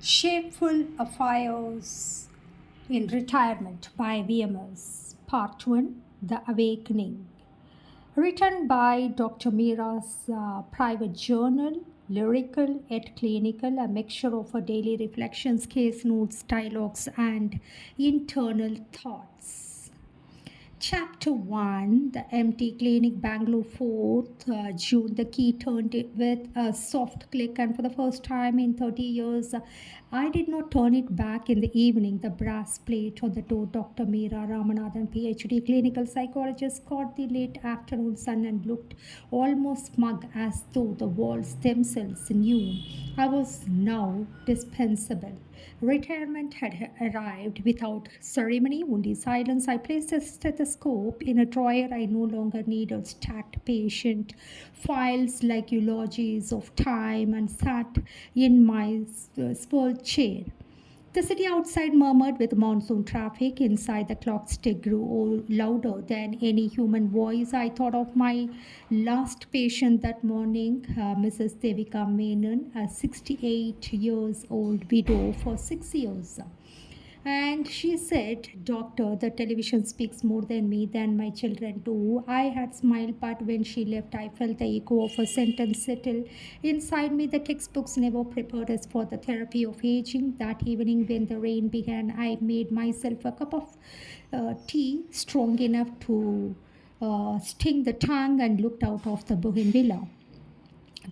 Shameful Affairs in Retirement by VMS, Part 1, The Awakening. Written by Dr. Mira's private journal, lyrical yet clinical, a mixture of her daily reflections, case notes, dialogues, and internal thoughts. Chapter 1, The Empty Clinic, Bangalore, 4th June. The key turned it with a soft click, and for the first time in 30 years, I did not turn it back in the evening. The brass plate on the door, Dr. Meera Ramanathan, PhD, clinical psychologist, caught the late afternoon sun and looked almost smug, as though the walls themselves knew I was now dispensable. Retirement had arrived without ceremony, only silence. I placed a stethoscope in a drawer I no longer needed, stacked patient files like eulogies of time, and sat in my spurred chair. The city outside murmured with monsoon traffic. Inside, the clock tick grew louder than any human voice. I thought of my last patient that morning, Mrs. Devika Menon, a 68 years old widow for 6 years. And she said, Doctor, the television speaks more than me, than my children do. I had smiled, but when she left, I felt the echo of a sentence settle inside me. The textbooks never prepared us for the therapy of aging. That evening, when the rain began, I made myself a cup of tea strong enough to sting the tongue, and looked out of the bougainvillea.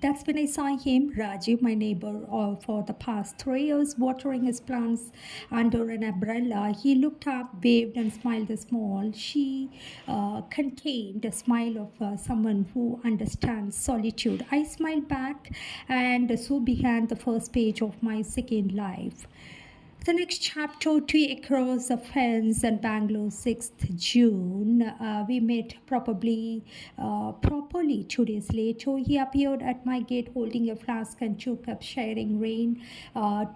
That's when I saw him, Rajiv, my neighbor, for the past 3 years, watering his plants under an umbrella. He looked up, waved, and smiled small. She contained a smile of someone who understands solitude. I smiled back, and so began the first page of my second life. The next chapter, Two Across the Fence in Bangalore, 6th June. We met properly 2 days later. He appeared at my gate holding a flask and 2 cups, sharing rain.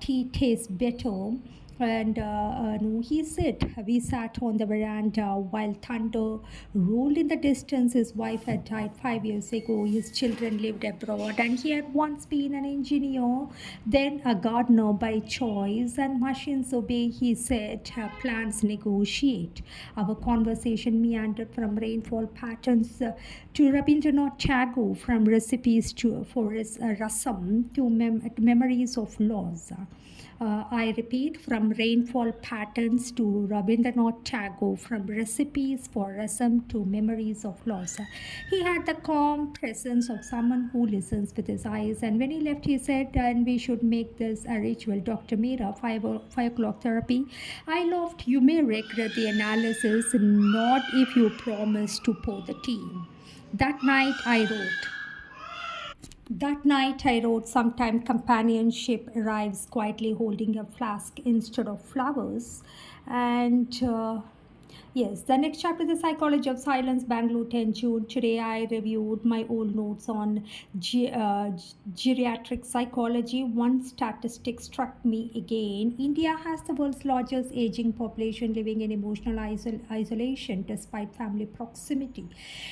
Tea tastes better. And no, he said, we sat on the veranda while thunder rolled in the distance. His wife had died 5 years ago. His children lived abroad, and he had once been an engineer, then a gardener by choice. And machines obey, he said, plants negotiate. Our conversation meandered from rainfall patterns to Rabindranath Tagore, from recipes for rasam to memories of laws. I repeat, from rainfall patterns to Rabindranath Tagore, from recipes for rasam to memories of loss. He had the calm presence of someone who listens with his eyes. And when he left, he said, and we should make this a ritual, Dr. Meera, 5 o'clock therapy. I laughed. You may regret the analysis, not if you promise to pour the tea. That night I wrote, sometime companionship arrives quietly holding a flask instead of flowers. And yes, the next chapter, The Psychology of Silence, Bangalore, 10 June. Today I reviewed my old notes on geriatric psychology. One statistic struck me again. India has the world's largest aging population living in emotional isolation despite family proximity.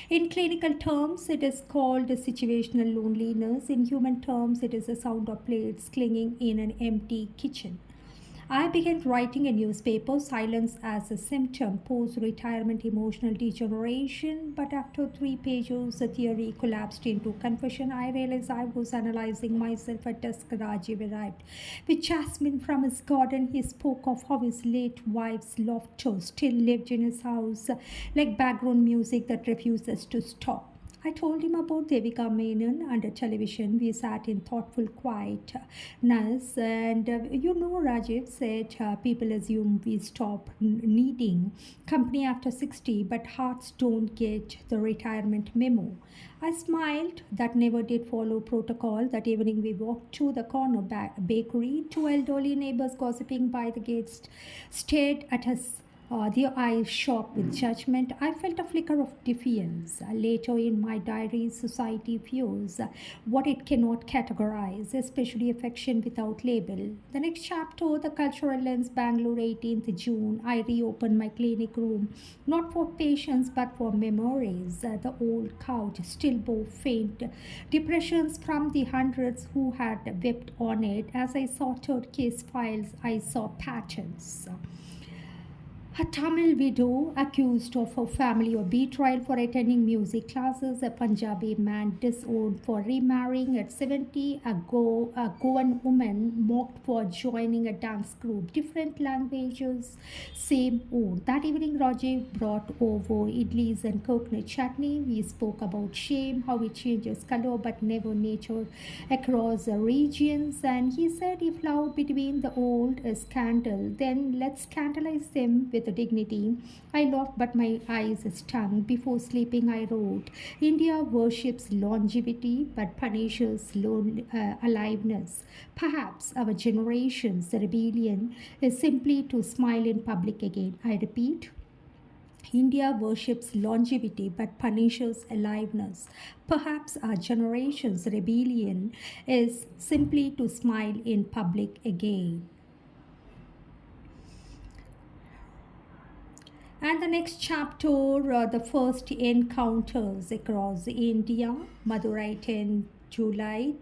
In clinical terms, it is called situational loneliness. In human terms, it is the sound of plates clinging in an empty kitchen. I began writing a newspaper, Silence as a Symptom, Post-Retirement Emotional Degeneration. But after 3 pages, the theory collapsed into confession. I realized I was analyzing myself. At dusk, Rajiv arrived with jasmine from his garden. He spoke of how his late wife's laughter still lived in his house, like background music that refuses to stop. I told him about Devika Menon under television. We sat in thoughtful quietness, and Rajiv said, people assume we stop needing company after 60, but hearts don't get the retirement memo. I smiled. That never did follow protocol. That evening we walked to the corner bakery. 2 elderly neighbors gossiping by the gates stared at us their eyes sharp with judgment. I felt a flicker of defiance. Later in my diary, society views what it cannot categorize, especially affection without label. The next chapter, the cultural lens, Bangalore, 18th June. I reopened my clinic room, not for patients but for memories. The old couch still bore faint depressions from the hundreds who had wept on it. As I sorted case files, I saw patterns. A Tamil widow accused of her family of betrayal for attending music classes, a Punjabi man disowned for remarrying at 70, a Goan woman mocked for joining a dance group. Different languages, same old. That evening, Rajiv brought over idlis and coconut chutney. We spoke about shame, how it changes color but never nature across regions. And he said, if love between the old is scandal, then let's scandalize them with dignity. I laughed, but my eyes stung. Before sleeping, I wrote, India worships longevity but punishes aliveness. Perhaps our generation's rebellion is simply to smile in public again. I repeat, India worships longevity but punishes aliveness. Perhaps our generation's rebellion is simply to smile in public again. And the next chapter, the first encounters across India, Madurai 10th July,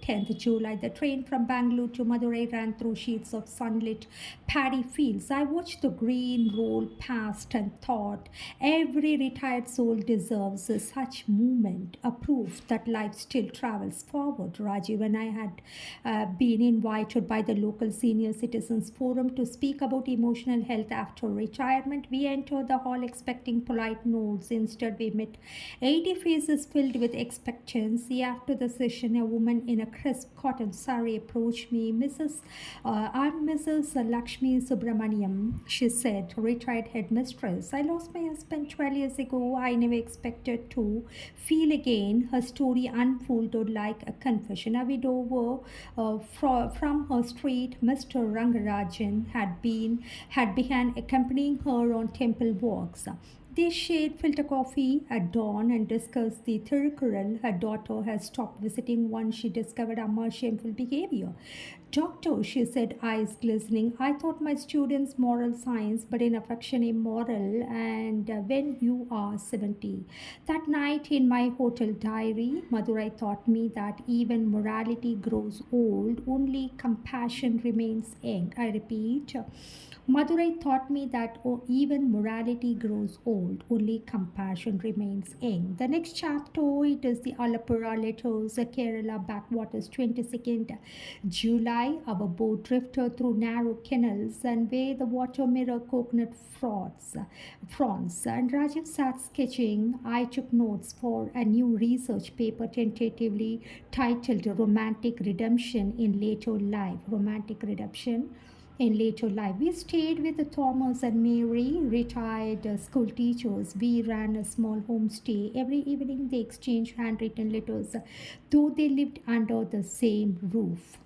the train from Bangalore to Madurai ran through sheets of sunlit paddy fields. I watched the green roll past and thought, every retired soul deserves such movement, a proof that life still travels forward. Rajiv and I had been invited by the local senior citizens forum to speak about emotional health after retirement. We entered the hall expecting polite nods. Instead, we met 80 faces filled with expectancy. After the session, a woman in a crisp cotton sari approached me. I'm Mrs. Lakshmi Subramaniam, she said, retired headmistress. I lost my husband 12 years ago. I never expected to feel again. Her story unfolded like a confession. A widower from her street, Mr. Rangarajan, had began accompanying her on temple walks. They shared filter coffee at dawn and discussed the Thirukkural. Her daughter had stopped visiting once she discovered Amma's shameful behavior. Doctor, she said, eyes glistening, I taught my students moral science, but in affection immoral, and when you are 70. That night in my hotel diary, Madurai taught me that even morality grows old, only compassion remains young. I repeat, Madurai taught me that even morality grows old, only compassion remains young. The next chapter, it is the Alappuzha letters, Kerala backwaters, 22nd July. Our boat drifted through narrow canals and where the water mirrored coconut fronds. And Rajiv sat sketching. I took notes for a new research paper tentatively titled Romantic Redemption in Later Life. Romantic Redemption in later life. We stayed with Thomas and Mary, retired school teachers. We ran a small homestay. Every evening they exchanged handwritten letters, though they lived under the same roof.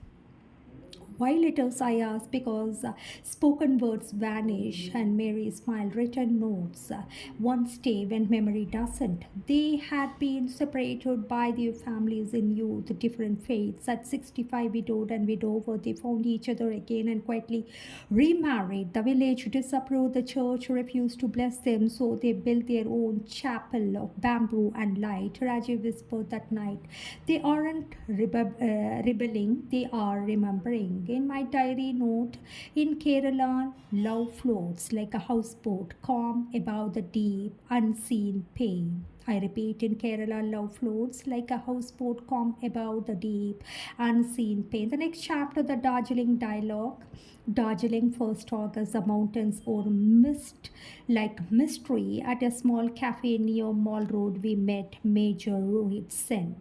Why letters, I asked, because spoken words vanish and Mary smiled. Written notes one stay when memory doesn't. They had been separated by their families in youth, different faiths. At 65, widowed and widower, they found each other again and quietly remarried. The village disapproved. The church refused to bless them, so they built their own chapel of bamboo and light. Rajiv whispered that night, they aren't rebelling, they are remembering. In my diary note, in Kerala, love floats like a houseboat, calm above the deep, unseen pain. I repeat, in Kerala, love floats like a houseboat, calm above the deep, unseen pain. The next chapter, the Darjeeling dialogue. Darjeeling, 1st August, the mountains o'er mist like mystery. At a small cafe near Mall Road, we met Major Rohit Sen,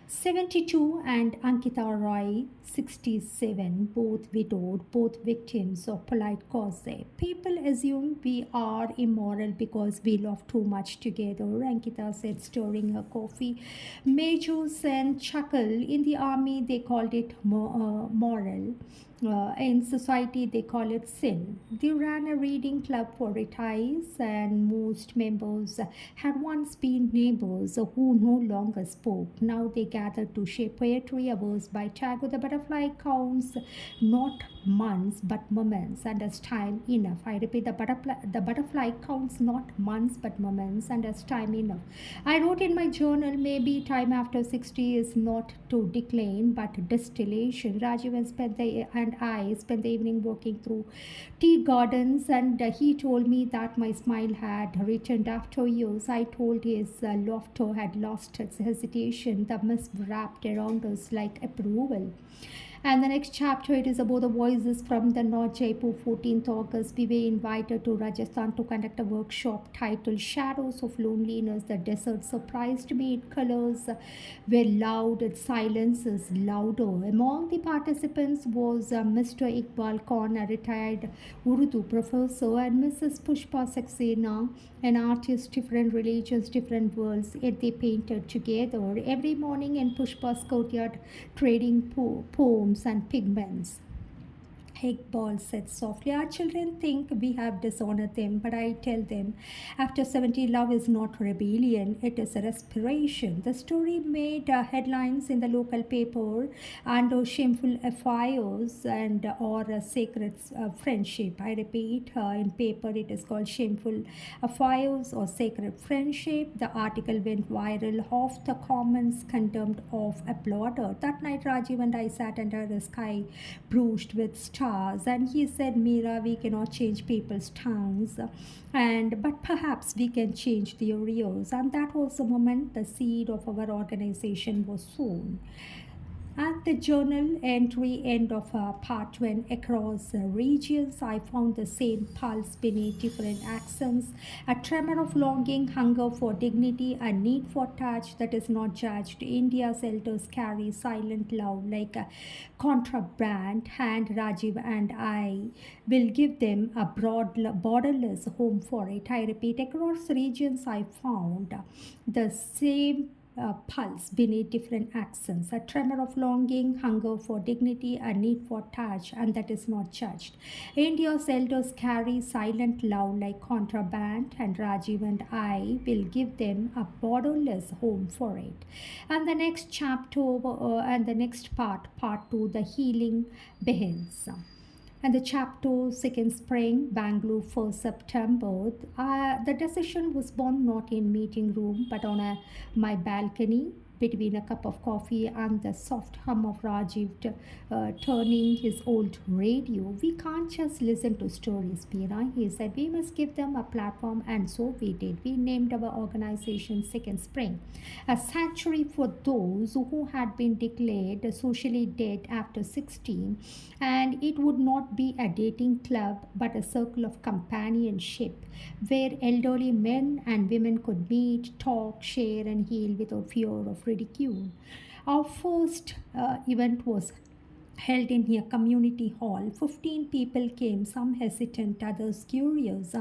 72, and Ankita Roy, 67, both widowed, both victims of polite gossip. People assume we are immoral because we laugh too much together, Ankita said, stirring her coffee. Major Sen chuckled. In the army, they called it moral. In society, they call it sin. They ran a reading club for retirees, and most members had once been neighbors who no longer spoke. Now they gathered to share poetry. Hours by Tagore. The butterfly counts not months but moments, and as time enough. I repeat, the butterfly counts not months but moments, and as time enough. I wrote in my journal, maybe time after 60 is not to decline but distillation. Rajiv and I spent the evening walking through tea gardens, and he told me that my smile had returned after years. I told his laughter had lost its hesitation. The mist wrapped around us like approval. And the next chapter, it is about the voices from the North Jaipur. 14th August, we were invited to Rajasthan to conduct a workshop titled Shadows of Loneliness. The desert surprised me. Its colors were loud, its silence is louder. Among the participants was Mr. Iqbal Khan, a retired Urdu professor, and Mrs. Pushpa Saxena, an artist, different religions, different worlds, yet they painted together. Every morning in Pushpa's courtyard, trading poems and pigments. Iqbal said softly, our children think we have dishonored them, but I tell them, after 70, love is not rebellion, it is a respiration. The story made headlines in the local paper under shameful affairs and or sacred friendship. I repeat, in paper it is called shameful affairs or sacred friendship. The article went viral. Half the comments condemned of applauded. That night, Rajiv and I sat under the sky bruised with stars, and he said, Meera, we cannot change people's tongues, but perhaps we can change their ears. And that was the moment the seed of our organization was sown. At the journal entry end of part 1, across regions, I found the same pulse beneath different accents, a tremor of longing, hunger for dignity, a need for touch that is not judged. India's elders carry silent love like a contraband, and Rajiv and I will give them a borderless home for it. I repeat, across regions, I found the same pulse beneath different accents, a tremor of longing, hunger for dignity, a need for touch, and that is not judged. India's elders carry silent love like contraband, and Rajiv and I will give them a borderless home for it. And the next chapter and the next part 2, the healing begins. And the chapter second spring, Bangalore, 1st September. The decision was born not in meeting room but on my balcony between a cup of coffee and the soft hum of Rajiv turning his old radio. We can't just listen to stories, Meera, he said. We must give them a platform, and so we did. We named our organization Second Spring, a sanctuary for those who had been declared socially dead after 16, and it would not be a dating club but a circle of companionship where elderly men and women could meet, talk, share, and heal without fear of ridicule. Our first event was held in a community hall. 15 people came, some hesitant, others curious.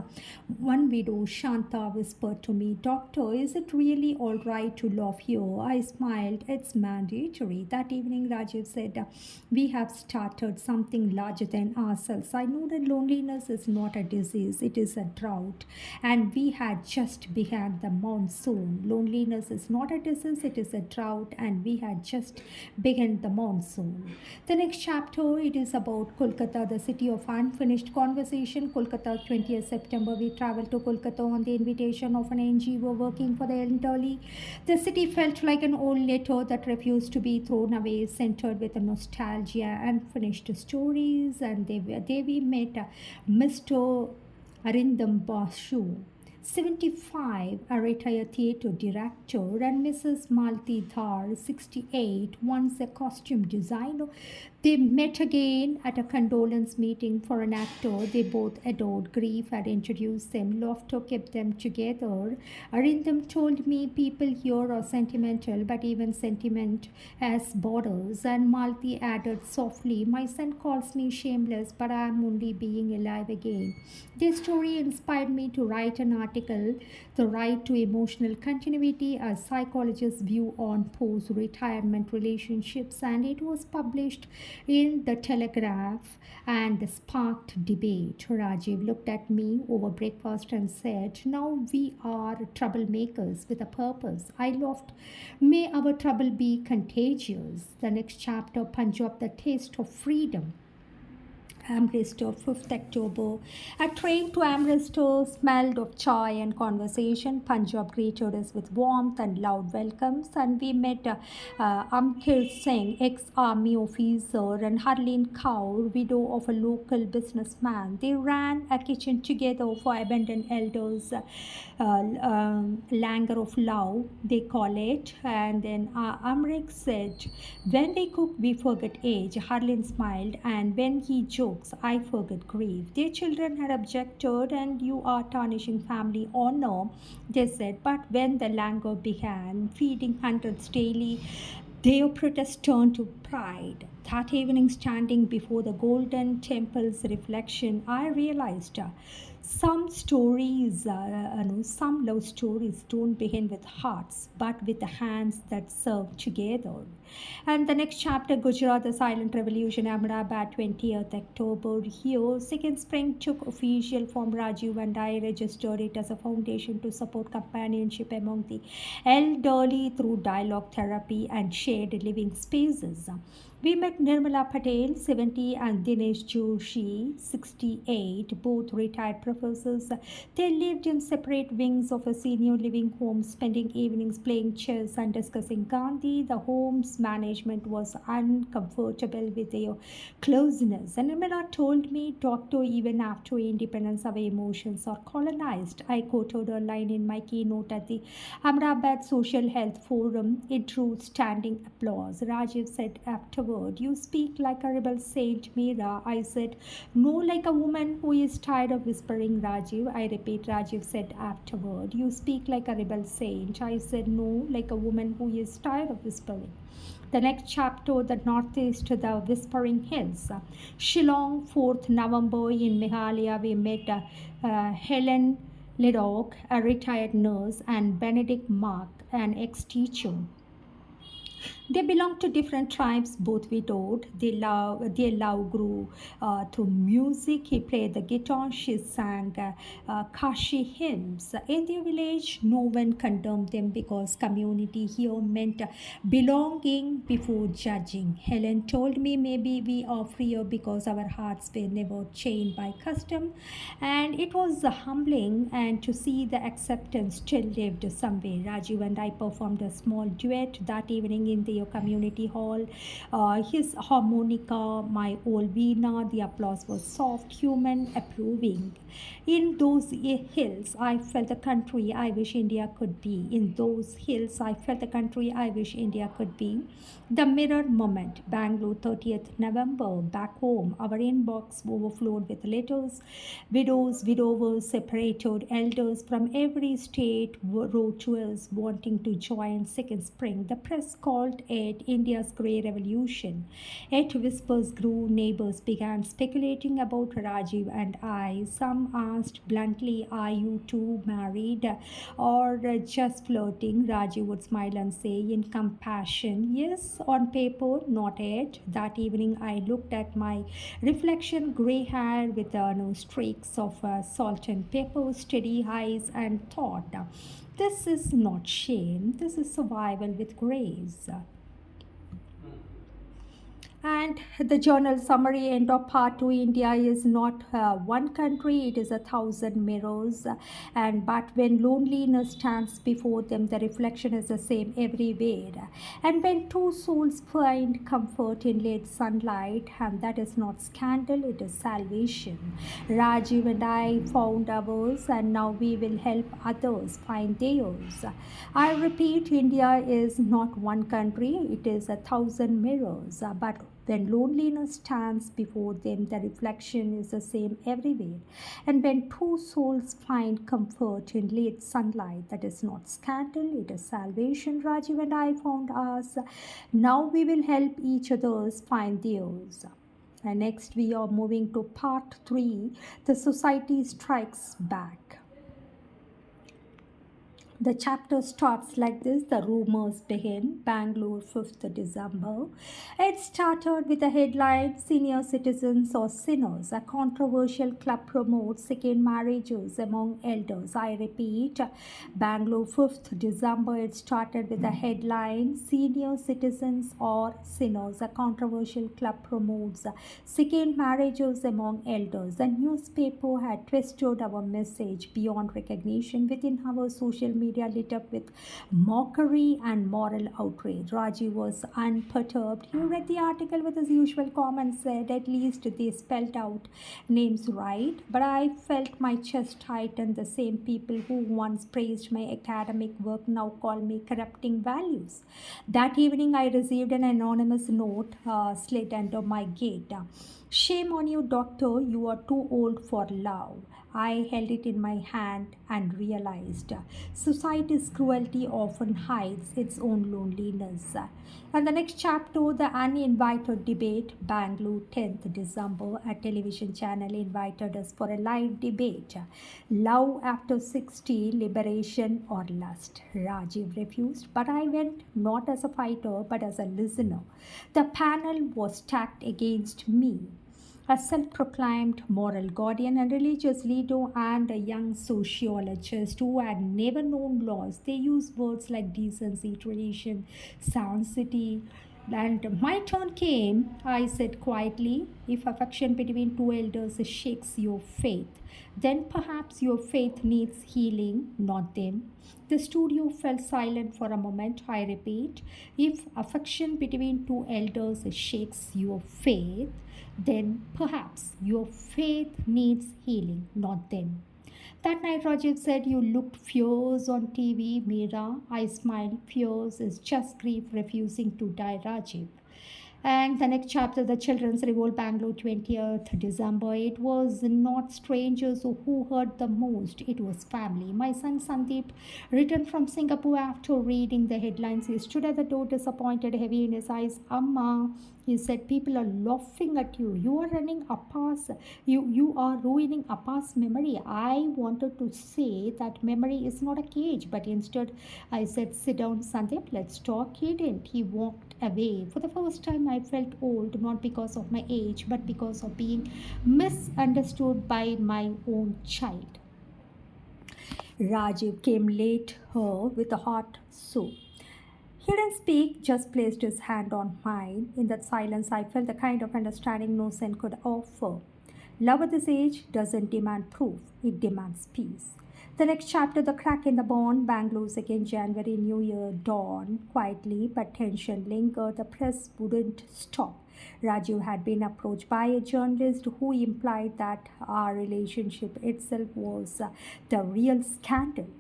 One widow, Shanta, whispered to me, Doctor, is it really all right to laugh here? I smiled. It's mandatory. That evening, Rajiv said, we have started something larger than ourselves. I know that loneliness is not a disease, it is a drought. And we had just begun the monsoon. Loneliness is not a disease, it is a drought, and we had just begun the monsoon. The next chapter, it is about Kolkata, the city of unfinished conversation. Kolkata, 20th September. We traveled to Kolkata on the invitation of an NGO working for the elderly. The city felt like an old letter that refused to be thrown away, centered with a nostalgia, unfinished stories. And there we met Mr. Arindam Basu, 75, a retired theatre director, and Mrs. Malti Dhar, 68, once a costume designer. They met again at a condolence meeting for an actor they both adored. Grief had introduced them. Laughter kept them together. Arindam told me people here are sentimental, but even sentiment has borders. And Malti added softly, my son calls me shameless, but I am only being alive again. This story inspired me to write an article, The Right to Emotional Continuity, a psychologist's view on post-retirement relationships, and it was published in the Telegraph and sparked debate. Rajiv looked at me over breakfast and said, "Now we are troublemakers with a purpose." I laughed. "May our trouble be contagious." The next chapter, Punjab, the taste of freedom. Amritsar, 5th October. A train to Amritsar smelled of chai and conversation. Punjab greeted us with warmth and loud welcomes, and we met Amkir Singh, ex-army officer, and Harleen Kaur, widow of a local businessman. They ran a kitchen together for abandoned elders, langar of love, they call it. And then Amrik said, "When they cook, we forget age." Harleen smiled, and when he jokes, I forget grief. Their children had objected, and "You are tarnishing family honor," they said. But when the langar began, feeding hundreds daily, their protest turned to pride. That evening, standing before the golden temple's reflection, I realized some stories, some love stories don't begin with hearts, but with the hands that serve together. And the next chapter, Gujarat, the Silent Revolution, Ahmedabad, 20th October. Here, Second Spring took official form. Rajiv and I registered it as a foundation to support companionship among the elderly through dialogue therapy and shared living spaces. We met Nirmala Patel, 70, and Dinesh Joshi, 68, both retired professors. They lived in separate wings of a senior living home, spending evenings playing chess and discussing Gandhi. The home's management was uncomfortable with their closeness. And Nirmala told me, "Doctor, even after independence, our emotions are colonized." I quoted a line in my keynote at the Ahmedabad Social Health Forum. It drew standing applause. Rajiv said afterward, "You speak like a rebel saint, Meera." I said, "No, like a woman who is tired of whispering." Rajiv, I repeat, Rajiv said afterward, "You speak like a rebel saint." I said, "No, like a woman who is tired of whispering." The next chapter, the Northeast, the Whispering Hills. Shillong, 4th November. In Meghalaya, we met Helen Liddock, a retired nurse, and Benedict Mark, an ex-teacher. They belong to different tribes, both widowed. Their love grew through music. He played the guitar, she sang Kashi hymns. In their village, no one condemned them because community here meant belonging before judging. Helen told me, "Maybe we are freer because our hearts were never chained by custom." And it was humbling, and to see the acceptance still lived somewhere. Rajiv and I performed a small duet that evening in the community hall. His harmonica, my old veena. The applause was soft, human, approving. In those hills, I felt the country I wish India could be. In those hills, I felt the country I wish India could be. The mirror moment, Bangalore, 30th November. Back home, our inbox overflowed with letters. Widows, widowers, separated elders from every state wrote to us wanting to join Second Spring. The press called it India's Grey Revolution. Yet whispers grew. Neighbors began speculating about Rajiv and I. Some asked bluntly, "Are you two married or just flirting?" Rajiv would smile and say in compassion, "Yes, on paper, not yet." That evening, I looked at my reflection, grey hair with no streaks of salt and pepper, steady eyes, and thought, "This is not shame, this is survival with grace." And the journal summary, end of part 2. India is not one country, it is 1,000 mirrors. But when loneliness stands before them, the reflection is the same everywhere. And when two souls find comfort in late sunlight, and that is not scandal, it is salvation. Rajiv and I found ours, and now we will help others find theirs. I repeat, India is not one country, it is 1,000 mirrors. But when loneliness stands before them, the reflection is the same everywhere. And when two souls find comfort in late sunlight, that is not scandal, it is salvation. Rajiv and I found ours. Now we will help each others find theirs. And next we are moving to part 3, the society strikes back. The chapter starts like this. The rumors begin. Bangalore, 5th December. It started with a headline: Senior citizens or sinners. A controversial club promotes second marriages among elders. I repeat, Bangalore, 5th December. It started with a headline: Senior citizens or sinners. A controversial club promotes second marriages among elders. The newspaper had twisted our message beyond recognition. Within our social media lit up with mockery and moral outrage. Rajiv was unperturbed. He read the article with his usual comments, said at least they spelled out names right. But I felt my chest tighten. The same people who once praised my academic work now call me corrupting values. That evening I received an anonymous note slid under my gate. Shame on you, doctor, you are too old for love. I held it in my hand and realized society's cruelty often hides its own loneliness. And the next chapter, the uninvited debate. Bangalore, 10th December. A television channel invited us for a live debate. Love after 60, liberation or lust. Rajiv refused, but I went not as a fighter but as a listener. The panel was stacked against me, a self-proclaimed moral guardian and religious leader and a young sociologist who had never known laws. They used words like decency, tradition, sanctity. And my turn came. I said quietly, if affection between two elders shakes your faith, then perhaps your faith needs healing, not them. The studio fell silent for a moment. I repeat, if affection between two elders shakes your faith, then perhaps your faith needs healing, not them. That night, Rajiv said, you looked fierce on TV, Meera. I smiled. Fierce is just grief refusing to die, Rajiv. And the next chapter, the Children's Revolt, Bangalore, 20th December. It was not strangers who hurt the most, it was family. My son Sandeep returned from Singapore after reading the headlines. He stood at the door, disappointed, heavy in his eyes. Amma, he said, people are laughing at you. You are running Appa's, you are ruining Appa's memory. I wanted to say that memory is not a cage, but instead I said, sit down, Sandeep, let's talk. He didn't. He walked away. For the first time, I felt old, not because of my age, but because of being misunderstood by my own child. Rajiv came late with a hot soup. He didn't speak, just placed his hand on mine. In that silence, I felt the kind of understanding no sense could offer. Love at this age doesn't demand proof, it demands peace. The next chapter, the crack in the bond. Bangalore, 2nd January, New Year dawned quietly, but tension lingered. The press wouldn't stop. Rajiv had been approached by a journalist who implied that our relationship itself was the real scandal.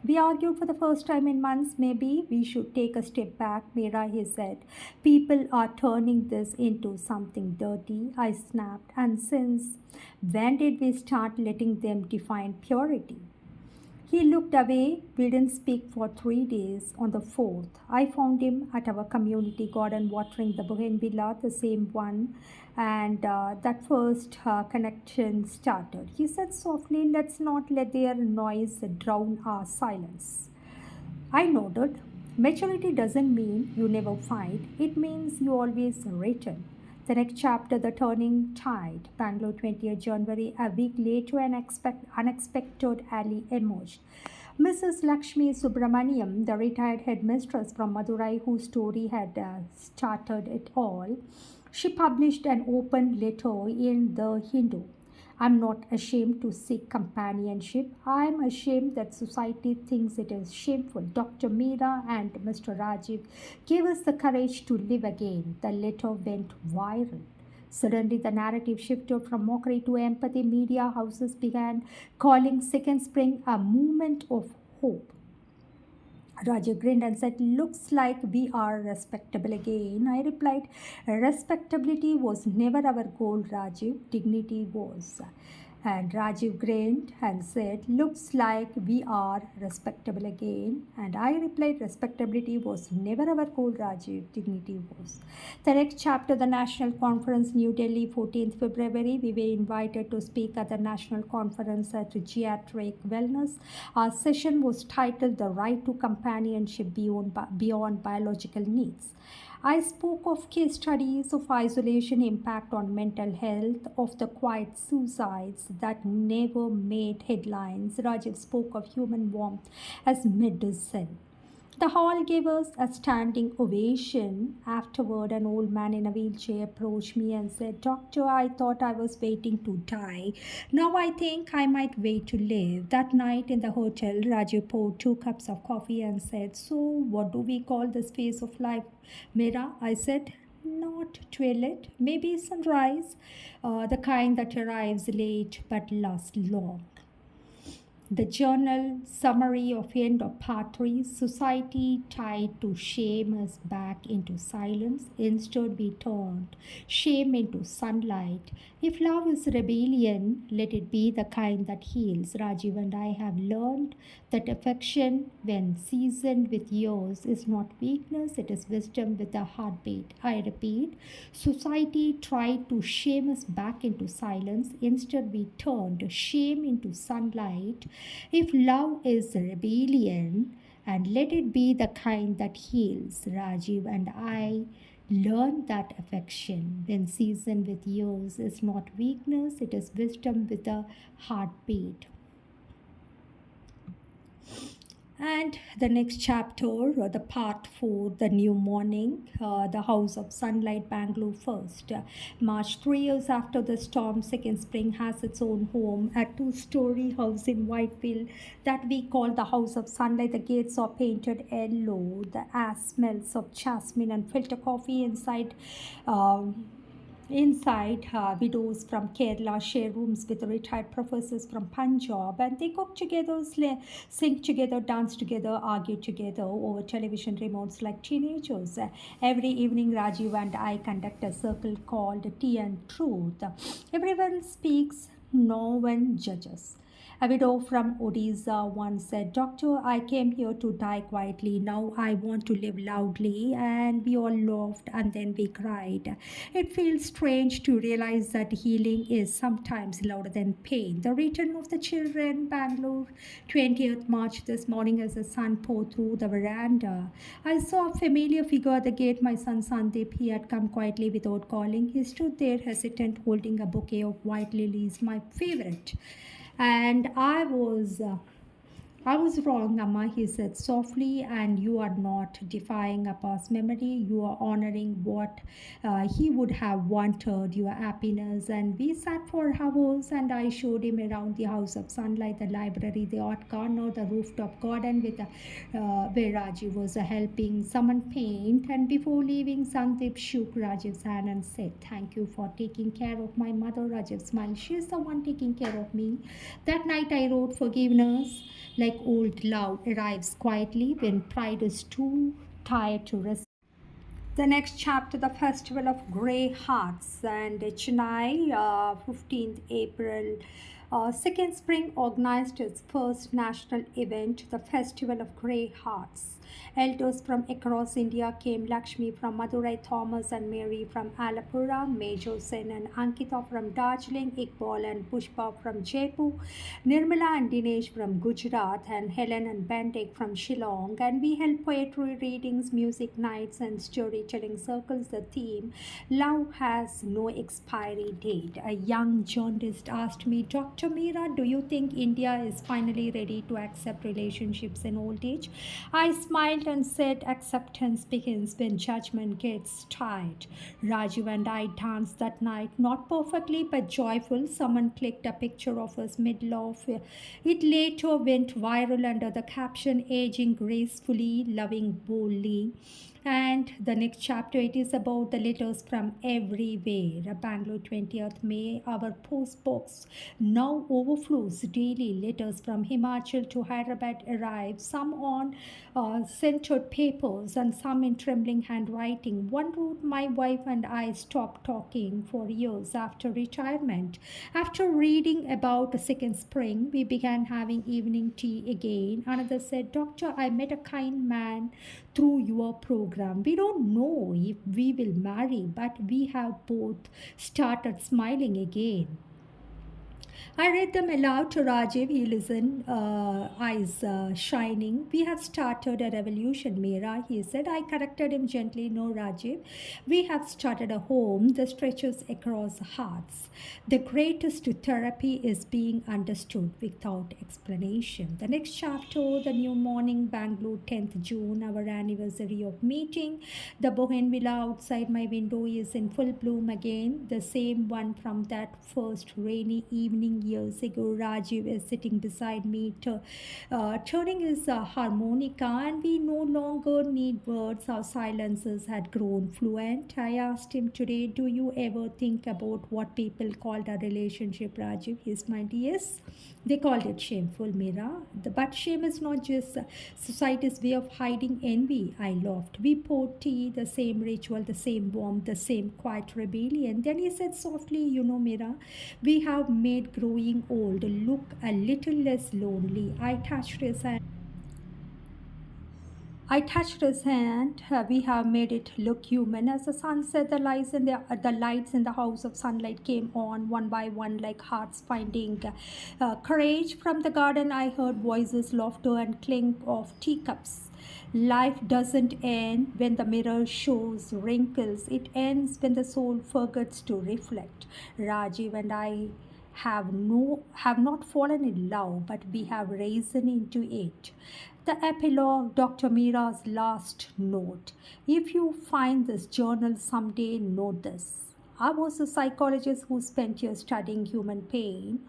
We argued for the first time in months. Maybe we should take a step back, Meera, he said. People are turning this into something dirty. I snapped. And since when did we start letting them define purity? He looked away. We didn't speak for 3 days. On the 4th, I found him at our community garden watering the bougainvillea, the same one, and that first connection started. He said softly, let's not let their noise drown our silence. I nodded. Maturity doesn't mean you never fight, it means you always return. The next chapter, the turning tide. Bangalore, 20th January. A week later, an unexpected ally emerged. Mrs. Lakshmi Subramaniam, the retired headmistress from Madurai, whose story had started it all, she published an open letter in the Hindu. I'm not ashamed to seek companionship. I'm ashamed that society thinks it is shameful. Dr. Meera and Mr. Rajiv gave us the courage to live again. The letter went viral. Suddenly, the narrative shifted from mockery to empathy. Media houses began calling Second Spring a movement of hope. Rajiv grinned and said, looks like we are respectable again. I replied, respectability was never our goal, Rajiv. Dignity was. And Rajiv grinned and said, "Looks like we are respectable again." And I replied, "Respectability was never our goal, Rajiv. Dignity was." The next chapter, the National Conference, New Delhi, 14th February. We were invited to speak at the National Conference at Geriatric Wellness. Our session was titled "The Right to Companionship Beyond Biological Needs." I spoke of case studies of isolation impact on mental health, of the quiet suicides that never made headlines. Rajiv spoke of human warmth as medicine. The hall gave us a standing ovation. Afterward, an old man in a wheelchair approached me and said, "Doctor, I thought I was waiting to die. Now I think I might wait to live." That night in the hotel, Raju poured 2 cups of coffee and said, "So, what do we call this phase of life, Mira?" I said, "Not twilight, maybe sunrise, the kind that arrives late but lasts long." The journal summary of end of part 3. Society tried to shame us back into silence. Instead, we turned shame into sunlight. If love is rebellion, let it be the kind that heals. Rajiv and I have learned that affection, when seasoned with years, is not weakness, it is wisdom with a heartbeat. I repeat, society tried to shame us back into silence. Instead, we turned shame into sunlight. If love is rebellion, and let it be the kind that heals. Rajiv and I learned that affection, when seasoned with years, is not weakness, it is wisdom with a heartbeat. And the next chapter, the part 4, the new morning, the House of Sunlight, Bangalore first. March, 3 years after the storm, second spring has its own home, a 2-story house in Whitefield that we call the House of Sunlight. The gates are painted yellow. The air smells of jasmine and filter coffee inside. Inside, widows from Kerala share rooms with retired professors from Punjab, and they cook together, sing together, dance together, argue together over television remotes like teenagers. Every evening, Rajiv and I conduct a circle called Tea and Truth. Everyone speaks, no one judges. A widow from Odisha once said, "Doctor, I came here to die quietly. Now I want to live loudly." And we all laughed and then we cried. It feels strange to realize that healing is sometimes louder than pain. The return of the children, Bangalore, 20th March. This morning as the sun poured through the veranda, I saw a familiar figure at the gate. My son Sandeep. He had come quietly without calling. He stood there hesitant, holding a bouquet of white lilies, my favorite. And I was wrong, Amma, he said softly, and you are not defying a past memory. You are honoring what he would have wanted, your happiness. And we sat for hours, and I showed him around the House of Sunlight, the library, the art corner, the rooftop garden with where Rajiv was helping someone paint. And before leaving, Sandeep shook Rajiv's hand and said, "Thank you for taking care of my mother." Rajiv smiled. "She is the one taking care of me." That night I wrote forgiveness. Like old love arrives quietly when pride is too tired to rest. The next chapter, the Festival of Grey Hearts, and Chennai, 15th April. Second Spring organized its first national event, the Festival of Grey Hearts. Elders from across India came: Lakshmi from Madurai, Thomas and Mary from Alapura, Major Sen and Ankita from Darjeeling, Iqbal and Pushpa from Jaipur, Nirmala and Dinesh from Gujarat, and Helen and Bendik from Shillong. And we held poetry readings, music nights, and storytelling circles. The theme, "Love Has No Expiry Date." A young journalist asked me, "Dr. Meera, do you think India is finally ready to accept relationships in old age?" I smiled and said, "Acceptance begins when judgment gets tired." Rajiv and I danced that night, not perfectly but joyful. Someone clicked a picture of us middle of it. Later went viral under the caption, "Aging gracefully, loving boldly." And the next chapter, it is about the letters from everywhere. Bangalore, 20th May, our post box now overflows daily. Letters from Himachal to Hyderabad arrive, some on centered papers and some in trembling handwriting. One wrote, "My wife and I stopped talking for years after retirement. After reading about a second spring, we began having evening tea again." Another said, "Doctor, I met a kind man through your program. We don't know if we will marry, but we have both started smiling again." I read them aloud to Rajiv. He listened, eyes shining. "We have started a revolution, Meera," he said. I corrected him gently. "No, Rajiv. We have started a home that stretches across hearts. The greatest therapy is being understood without explanation." The next chapter, the new morning, Bangalore, 10th June, our anniversary of meeting. The bougainvillea outside my window is in full bloom again, the same one from that first rainy evening years ago. Rajiv is sitting beside me, turning his harmonica, and we no longer need words. Our silences had grown fluent. I asked him today, "Do you ever think about what people called our relationship, Rajiv?" He smiled. "Yes, they called it shameful, Meera. But shame is not just society's way of hiding envy." I laughed. "We poured tea, the same ritual, the same warmth, the same quiet rebellion." Then he said softly, "You know, Meera, we have made growing old look a little less lonely." I touched his hand. We have made it look human. As the sun set, the lights in the house of sunlight came on one by one, like hearts finding courage. From the garden, I heard voices, laughter, and clink of teacups. Life doesn't end when the mirror shows wrinkles. It ends when the soul forgets to reflect. Rajiv and I have not fallen in love, but we have risen into it. The epilogue, Dr. Meera's last note. "If you find this journal someday, know this. I was a psychologist who spent years studying human pain,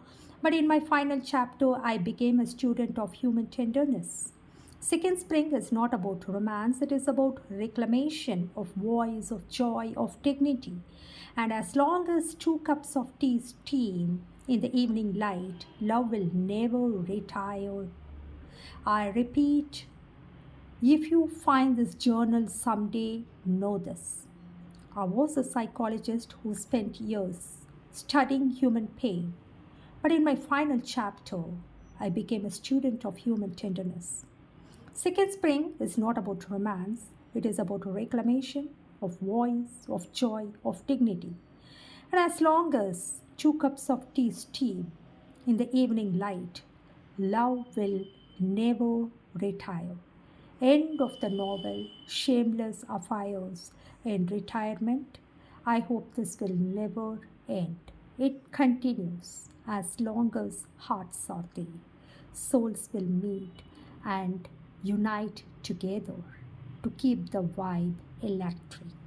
but in my final chapter, I became a student of human tenderness. Second spring is not about romance, it is about reclamation of voice, of joy, of dignity. And as long as two cups of tea steam in the evening light, love will never retire." I repeat, if you find this journal someday, know this. I was a psychologist who spent years studying human pain, but in my final chapter, I became a student of human tenderness. Second spring is not about romance, it is about reclamation of voice, of joy, of dignity. And as long as two cups of tea steam in the evening light, love will never retire. End of the novel, Shameless Affairs in Retirement. I hope this will never end. It continues as long as hearts are there. Souls will meet and unite together to keep the vibe electric.